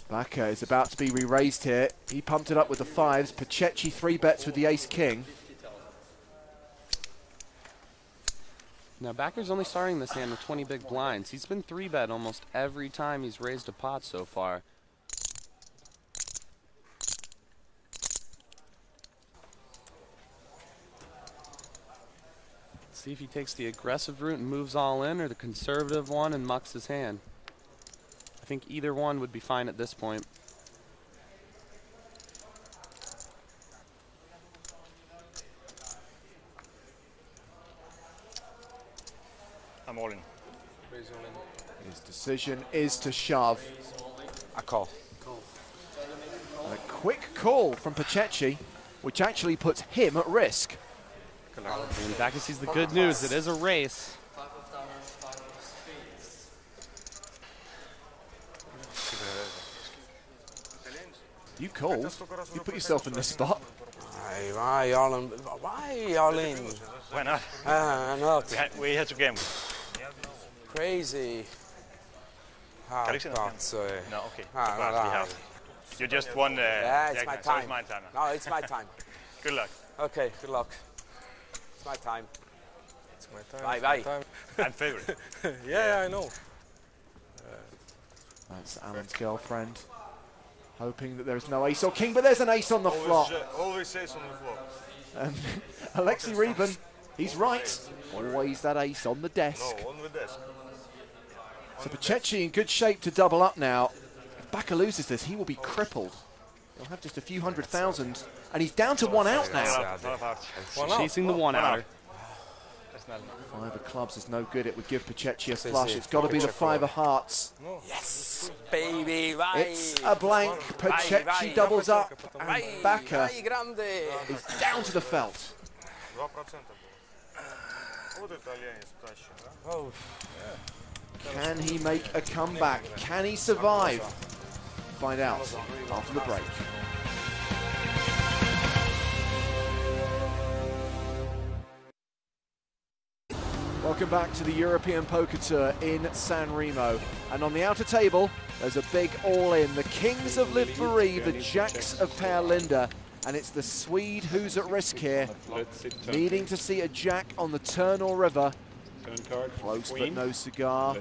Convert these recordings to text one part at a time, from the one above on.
Backer is about to be re-raised here. He pumped it up with the 5s. Pachechi 3 bets with the ace-king. Now Backer's only starting this hand with 20 big blinds. He's been 3-bet almost every time he's raised a pot so far. See if he takes the aggressive route and moves all in, or the conservative one and mucks his hand. I think either one would be fine at this point. I'm all in. His decision is to shove. I call. A quick call from Pachechi, which actually puts him at risk. And Backer sees the good news. It is a race. You called. You put yourself in this spot. Why all in? Why all in? Why not? Not. We had to gamble. Crazy. No, okay. No. You just won the it's my so time. it's my time. No, it's my time. Good luck. Okay, good luck. It's my time. It's my time. Bye, it's bye. my time. I'm favorite. Yeah, I know. That's Alan's girlfriend, hoping that there's no ace or king, but there's an ace on the flop. Always ace on the flop. And Alexei Reben, he's right. Always that ace on the desk. No, on the desk. So Pachechi in good shape to double up now. If Backer loses this, he will be crippled. He'll have just a few 100,000, and he's down to 1 out now. Chasing the 1-outer. 5 of clubs is no good. It would give Pachechi a flush. It's got to be the 5 of hearts. Yes, baby. Bye. It's a blank. Pachechi doubles up, and Backer is down to the felt. Oh. Can he make a comeback? Can he survive? Find out after the break. Welcome back to the European Poker Tour in San Remo. And on the outer table, there's a big all-in. The kings of Live Paris, the jacks of Pärlinda. And it's the Swede who's at risk here, needing to see a jack on the turn or river. Close but no cigar.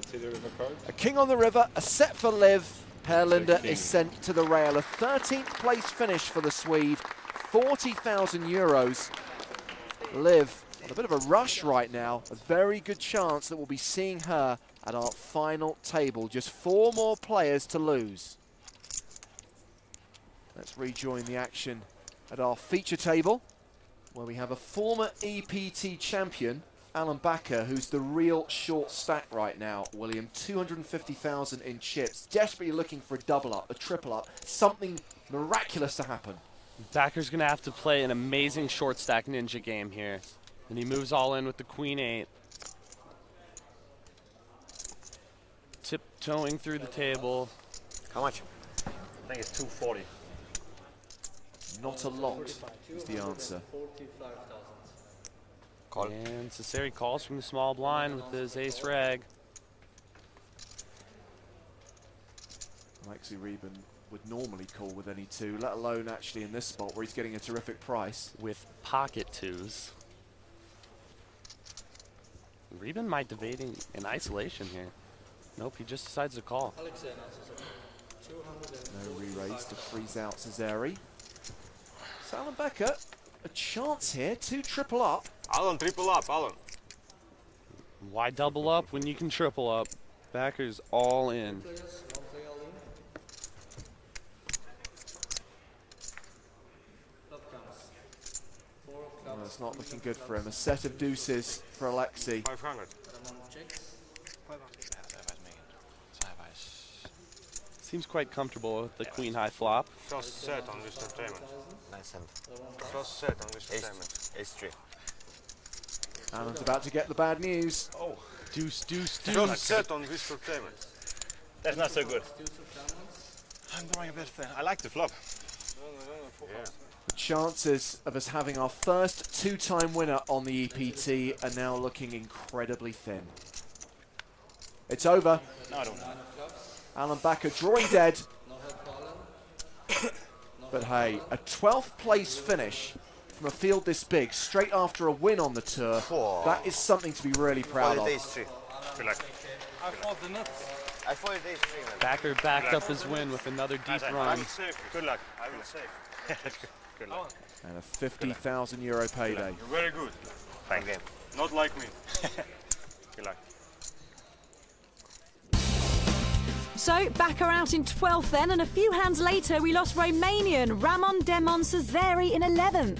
A king on the river, a set for Liv. Pärlinda is sent to the rail. A 13th place finish for the Swede, 40,000 euros. Liv, a bit of a rush right now. A very good chance that we'll be seeing her at our final table. Just 4 more players to lose. Let's rejoin the action at our feature table, where we have a former EPT champion, Alan Backer, who's the real short stack right now, William. 250,000 in chips, desperately looking for a double up, a triple up, something miraculous to happen. Backer's going to have to play an amazing short stack ninja game here. And he moves all in with the Queen 8. Tiptoeing through the table. How much? I think it's 240. Not a lot is the answer. Call. And Cesare calls from the small blind with his ace rag. Alexei Reben would normally call with any 2, let alone actually in this spot where he's getting a terrific price. With pocket 2s. Reben might debating in isolation here. Nope, he just decides to call. No re-raise to freeze out Cesare. So Alan Backer, a chance here to triple up. Alan, triple up, Alan. Why double up when you can triple up? Backer's all in. Oh, it's not looking good for him. A set of deuces for Alexei. 500. Seems quite comfortable with the queen high flop. First set on this entertainment. Nice hand. First set on this entertainment. Ace 3. Alan's about to get the bad news. Oh. Deuce, deuce, deuce. First set on this entertainment. That's not so good. I'm drawing a bit thin. I like the flop. Yeah. The chances of us having our first 2-time winner on the EPT are now looking incredibly thin. It's over. No, I don't know. Alan Backer drawing dead. But hey, a 12th place finish from a field this big, straight after a win on the tour, that is something to be really proud of. Good luck. I fought the nuts. I fought it three. Backer backed up his win with another deep I run. will save. Good luck. I will save. Good luck. And a €50,000 payday. You're very good. Thank you. Not like me. Good luck. So, Backer out in 12th then, and a few hands later we lost Romanian Ramon Demon Cezeri in 11th.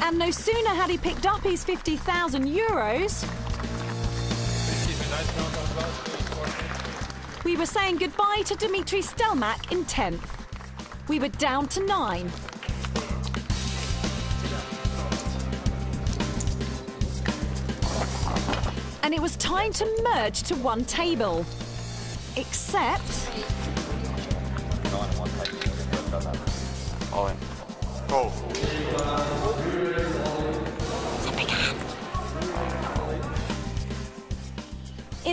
And no sooner had he picked up his €50,000, we were saying goodbye to Dimitri Stelmach in 10th. We were down to 9. And it was time to merge to one table. Except... All in. Go.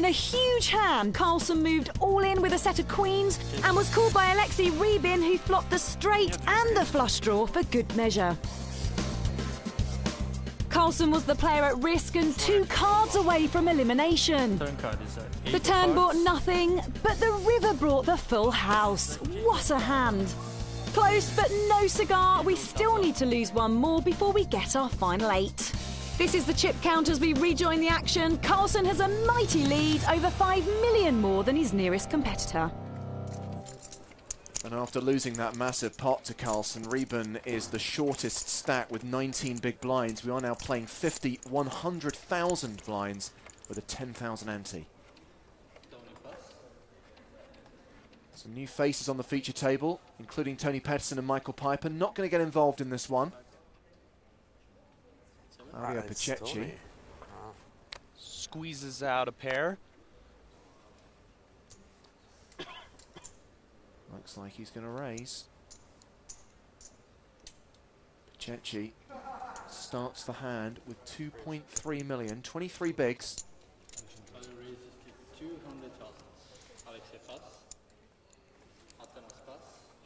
in a huge hand, Carlsen moved all in with a set of queens and was called by Alexei Rybin, who flopped the straight and the flush draw for good measure. Carlsen was the player at risk and 2 cards away from elimination. The turn brought nothing, but the river brought the full house. What a hand. Close, but no cigar. We still need to lose one more before we get our final 8. This is the chip count as we rejoin the action. Carlsen has a mighty lead, over 5 million more than his nearest competitor. And after losing that massive pot to Carlsen, Rybin is the shortest stack with 19 big blinds. We are now playing 50, 100,000 blinds with a 10,000 ante. Some new faces on the feature table, including Tony Pedersen and Michael Piper. Not going to get involved in this one. Mario Pachechi squeezes out a pair. Looks like he's going to raise. Pachechi starts the hand with 2.3 million, 23 bigs.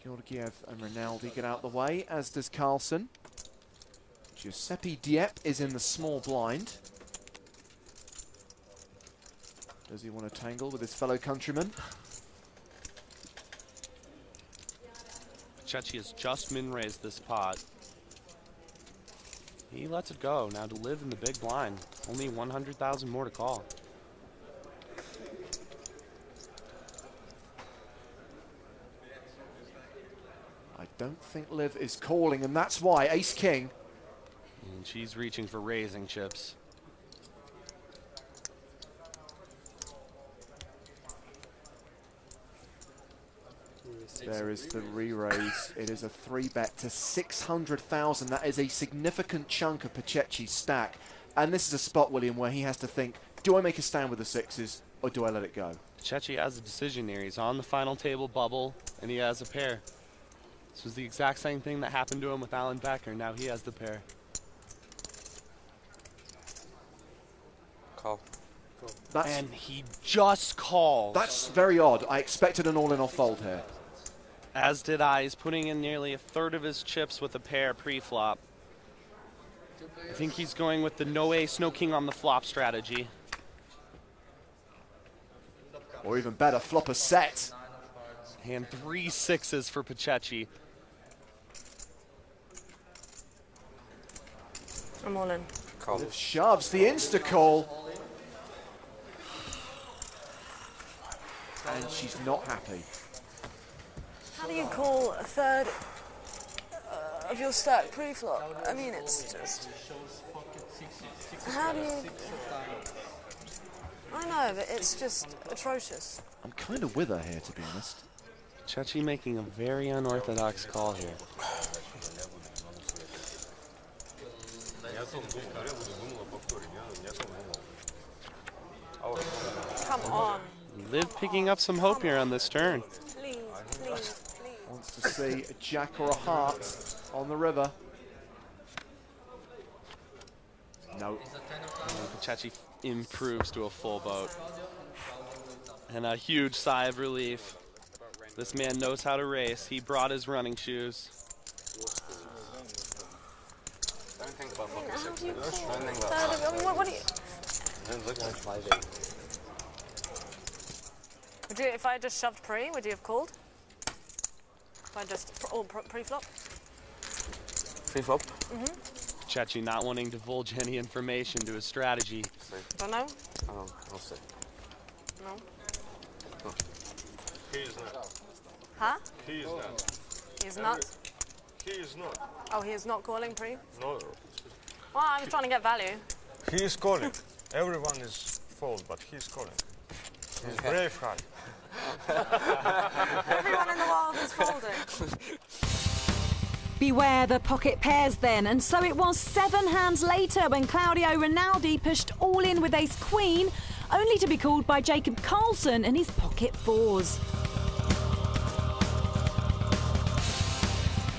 Georgiev and Rinaldi get out the way, as does Carlsen. Giuseppe Dieppe is in the small blind. Does he want to tangle with his fellow countryman? Pachechi has just min-raised this pot. He lets it go. Now to live in the big blind. Only 100,000 more to call. I don't think Liv is calling, and that's why Ace-King. And she's reaching for raising chips. There is the re-raise. It is a 3-bet to 600,000. That is a significant chunk of Pachechi's stack. And this is a spot, William, where he has to think, do I make a stand with the 6s or do I let it go? Pachechi has a decision here. He's on the final table bubble and he has a pair. This was the exact same thing that happened to him with Alan Becker. Now he has the pair. Call. And he just calls. That's very odd. I expected an all-in or fold here. As did I. He's putting in nearly a third of his chips with a pair pre-flop. I think he's going with the no ace, no king on the flop strategy. Or even better, flop a set. And 3 6s for Pachechi. I'm all in. Call. Liv shoves the insta-call. And she's not happy. How do you call a third of your stack pre-flop? I mean, it's just... How do you... I know, but it's just atrocious. I'm kind of with her here, to be honest. Pachechi making a very unorthodox call here. Come on. Liv picking up some hope here on this turn. Please, please, please. Wants to see a jack or a heart on the river. No. Pachechi improves to a full boat. And a huge sigh of relief. This man knows how to race. He brought his running shoes. Don't think about I mean, fucking how do you six. call Don't think third about of, I mean, what do you... Don't look like 5'8". Would you, if I just shoved pre, would you have called? If I just pre-flop? Pre-flop? Chechi not wanting to divulge any information to his strategy. Don't know? I'll see. No. He is not. Huh? He is not. He's not? He is not. Oh, he is not calling pre? No. Well, I'm trying to get value. He is calling. Everyone is fold, but he's calling. He's brave guy. Everyone in the world is folding. Beware the pocket pairs then, and so it was 7 hands later when Claudio Rinaldi pushed all in with ace queen, only to be called by Jacob Carlsen and his pocket fours.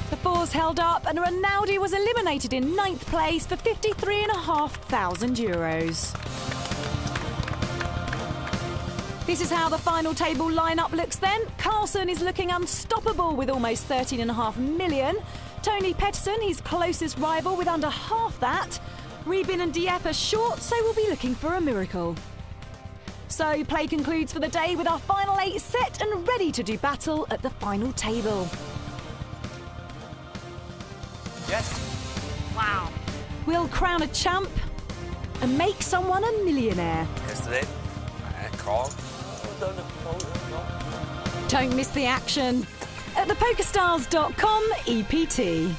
The fours held up and Rinaldi was eliminated in 9th place for €53,500. This is how the final table lineup looks then. Carlsen is looking unstoppable with almost 13.5 million. Tony Pettersson, his closest rival, with under half that. Rebin and Dieppe are short, so we'll be looking for a miracle. So play concludes for the day with our final 8 set and ready to do battle at the final table. Yes. Wow. We'll crown a champ and make someone a millionaire. Yesterday, call. Don't miss the action at thepokerstars.com EPT.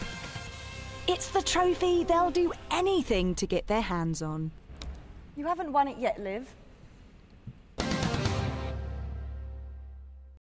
It's the trophy they'll do anything to get their hands on. You haven't won it yet, Liv.